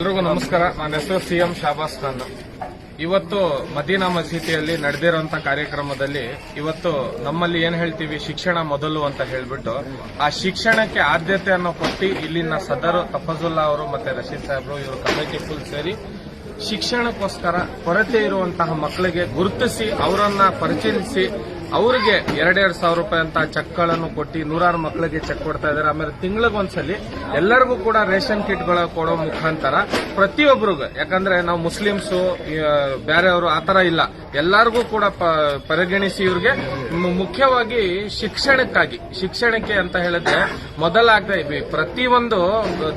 ಎಲ್ರಿಗೂ ನಮಸ್ಕಾರ. ನನ್ನ ಹೆಸರು ಸಿಎಂ ಶಾಬಾಸ್ ಖಾನ್. ಇವತ್ತು ಮದೀನಾ ಮಸೀದಿಯಲ್ಲಿ ನಡೆದಿರುವಂತಹ ಕಾರ್ಯಕ್ರಮದಲ್ಲಿ ಇವತ್ತು ನಮ್ಮಲ್ಲಿ ಏನ್ ಹೇಳ್ತೀವಿ, ಶಿಕ್ಷಣ ಮೊದಲು ಅಂತ ಹೇಳ್ಬಿಟ್ಟು ಆ ಶಿಕ್ಷಣಕ್ಕೆ ಆದ್ಯತೆಯನ್ನು ಕೊಟ್ಟು ಇಲ್ಲಿನ ಸದರ್ ತಫಜುಲ್ಲಾ ಅವರು ಮತ್ತೆ ರಶೀದ್ ಸಾಹೇಬ್ರು ಇವರು ಕಮಿಟಿ ಫುಲ್ ಸೇರಿ ಶಿಕ್ಷಣಕ್ಕೋಸ್ಕರ ಕೊರತೆ ಇರುವಂತಹ ಮಕ್ಕಳಿಗೆ ಗುರುತಿಸಿ ಅವರನ್ನ ಪರಿಚಯಿಸಿ ಅವರಿಗೆ 2,000 ರೂಪಾಯಿ ಅಂತ ಚೆಕ್ಗಳನ್ನು ಕೊಟ್ಟು 100 ಮಕ್ಕಳಿಗೆ ಚೆಕ್ ಕೊಡ್ತಾ ಇದ್ದಾರೆ. ಆಮೇಲೆ ತಿಂಗಳಿಗೊಂದ್ಸಲಿ ಎಲ್ಲರಿಗೂ ಕೂಡ ರೇಷನ್ ಕಿಟ್ಗಳು ಕೊಡೋ ಮುಖಾಂತರ ಪ್ರತಿಯೊಬ್ಬರಿಗೂ, ಯಾಕಂದ್ರೆ ನಾವು ಮುಸ್ಲಿಮ್ಸು ಬೇರೆಯವರು ಆತರ ಇಲ್ಲ, ಎಲ್ಲರಿಗೂ ಕೂಡ ಪರಿಗಣಿಸಿ ಇವ್ರಿಗೆ ಮುಖ್ಯವಾಗಿ ಶಿಕ್ಷಣಕ್ಕೆ ಅಂತ ಹೇಳಿದ್ರೆ ಮೊದಲಾಗದೆ ಪ್ರತಿಯೊಂದು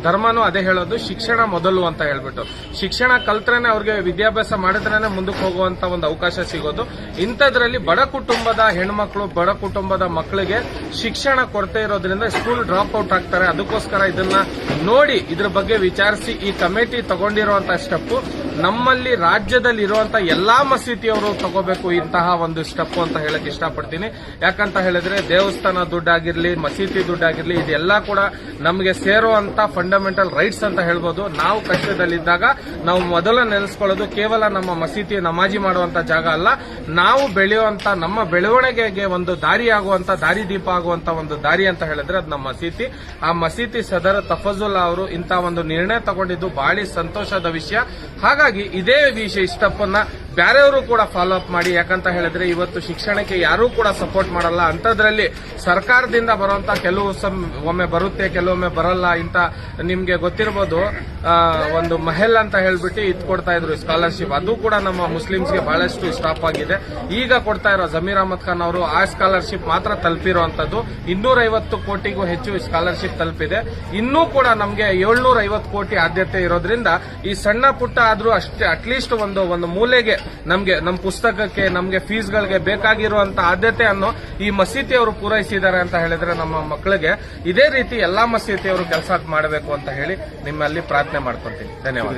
ಧರ್ಮನೂ ಅದೇ ಹೇಳೋದು, ಶಿಕ್ಷಣ ಮೊದಲು ಅಂತ ಹೇಳ್ಬಿಟ್ಟು ಶಿಕ್ಷಣ ಕಲ್ತ್ರೇನೆ ಅವ್ರಿಗೆ ವಿದ್ಯಾಭ್ಯಾಸ ಮಾಡಿದ್ರೇನೆ ಮುಂದಕ್ಕೆ ಹೋಗುವಂತ ಒಂದು ಅವಕಾಶ ಸಿಗೋದು. ಇಂಥದ್ರಲ್ಲಿ ಬಡ ಕುಟುಂಬದ ಹೆಣ್ಮಕ್ಳು, ಬಡ ಕುಟುಂಬದ ಮಕ್ಕಳಿಗೆ ಶಿಕ್ಷಣ ಕೊರತೆ ಇರೋದ್ರಿಂದ ಸ್ಕೂಲ್ ಡ್ರಾಪ್ ಔಟ್ ಆಗ್ತಾರೆ. ಅದಕ್ಕೋಸ್ಕರ ಇದನ್ನ ನೋಡಿ ಇದ್ರ ಬಗ್ಗೆ ವಿಚಾರಿಸಿ ಈ ಕಮಿಟಿ ತಗೊಂಡಿರುವಂತಹ ಸ್ಟೆಪ್ ನಮ್ಮಲ್ಲಿ ರಾಜ್ಯದಲ್ಲಿ ಇರುವಂತಹ ಎಲ್ಲಾ ಮಸೀದಿಯವರು ತಗೋಬೇಕು ಇಂತಹ ಒಂದು ಸ್ಟೆಪ್ ಅಂತ ಹೇಳಕ್ ಇಷ್ಟಪಡ್ತೀನಿ. ಯಾಕಂತ ಹೇಳಿದ್ರೆ ದೇವಸ್ಥಾನ ದುಡ್ಡಾಗಿರ್ಲಿ, ಮಸೀದಿ ದುಡ್ಡಾಗಿರ್ಲಿ, ಇದೆಲ್ಲ ಕೂಡ ನಮಗೆ ಸೇರುವಂತ ಫಂಡಮೆಂಟಲ್ ರೈಟ್ಸ್ ಅಂತ ಹೇಳ್ಬೋದು. ನಾವು ಕಷ್ಟದಲ್ಲಿದ್ದಾಗ ನಾವು ಮೊದಲು ನೆನೆಸ್ಕೊಳ್ಳೋದು ಕೇವಲ ನಮ್ಮ ಮಸೀದಿ ನಮಾಜಿ ಮಾಡುವಂತ ಜಾಗ ಅಲ್ಲ, ನಾವು ಬೆಳೆಯುವಂತ ನಮ್ಮ ಬೆಳವಣಿಗೆಗೆ ಒಂದು ದಾರಿಯಾಗುವಂತ, ದಾರಿದೀಪ ಆಗುವಂತ ಒಂದು ದಾರಿ ಅಂತ ಹೇಳಿದ್ರೆ ಅದು ನಮ್ಮ ಮಸೀದಿ. ಆ ಮಸೀದಿ ಸದರ್ ತಫಜುಲ್ಲಾ ಅವರು ಇಂಥ ಒಂದು ನಿರ್ಣಯ ತಗೊಂಡಿದ್ದು ಬಹಳ ಸಂತೋಷದ ವಿಷಯ. ಹಾಗಾಗಿ ಇದೇ ವಿಷಯ ಸ್ಟೆಪ್ ಅನ್ನ ಬೇರೆಯವರು ಕೂಡ ಫಾಲೋ ಅಪ್ ಮಾಡಿ. ಯಾಕಂತ ಹೇಳಿದ್ರೆ ಇವತ್ತು ಶಿಕ್ಷಣಕ್ಕೆ ಯಾರೂ ಕೂಡ ಸಪೋರ್ಟ್ ಮಾಡಲ್ಲ. ಅಂತದ್ರಲ್ಲಿ ಸರ್ಕಾರದಿಂದ ಬರುವಂತ ಕೆಲವು ಒಮ್ಮೆ ಬರುತ್ತೆ, ಕೆಲವೊಮ್ಮೆ ಬರಲ್ಲ. ಇಂತ ನಿಮ್ಗೆ ಗೊತ್ತಿರಬಹುದು, ಒಂದು ಮಹಲ್ ಅಂತ ಹೇಳ್ಬಿಟ್ಟು ಇದು ಕೊಡ್ತಾ ಇದ್ರು ಸ್ಕಾಲರ್ಶಿಪ್, ಅದು ಕೂಡ ನಮ್ಮ ಮುಸ್ಲಿಮ್ಸ್ಗೆ ಬಹಳಷ್ಟು ಸ್ಟಾಪ್ ಆಗಿದೆ. ಈಗ ಕೊಡ್ತಾ ಇರೋ ಜಮೀರ್ ಅಹಮದ್ ಖಾನ್ ಅವರು ಆ ಸ್ಕಾಲರ್ಶಿಪ್ ಮಾತ್ರ ತಲುಪಿರುವಂತದ್ದು. 250 ಕೋಟಿಗೂ ಹೆಚ್ಚು ಸ್ಕಾಲರ್ಶಿಪ್ ತಲುಪಿದೆ. ಇನ್ನೂ ಕೂಡ ನಮಗೆ 750 ಕೋಟಿ ಆದ್ಯತೆ ಇರೋದ್ರಿಂದ ಈ ಸಣ್ಣ ಪುಟ್ಟ ಆದ್ರೂ ಅಷ್ಟೇ ಅಟ್ಲೀಸ್ಟ್ ಒಂದು ಮೂಲೆಗೆ ನಮಗೆ ನಮ್ಮ ಪುಸ್ತಕಕ್ಕೆ, ನಮಗೆ ಫೀಸ್ಗಳಿಗೆ ಬೇಕಾಗಿರುವಂತಹ ಆದ್ಯತೆಯನ್ನು ಈ ಮಸೀದಿಯವರು ಪೂರೈಸಿದ್ದಾರೆ ಅಂತ ಹೇಳಿದ್ರೆ ನಮ್ಮ ಮಕ್ಕಳಿಗೆ ಇದೇ ರೀತಿ ಎಲ್ಲಾ ಮಸೀದಿಯವರು ಕೆಲಸ ಮಾಡಬೇಕು ಅಂತ ಹೇಳಿ ನಿಮ್ಮಲ್ಲಿ ಪ್ರಾರ್ಥನೆ ಮಾಡ್ಕೊಳ್ತೀನಿ. ಧನ್ಯವಾದ.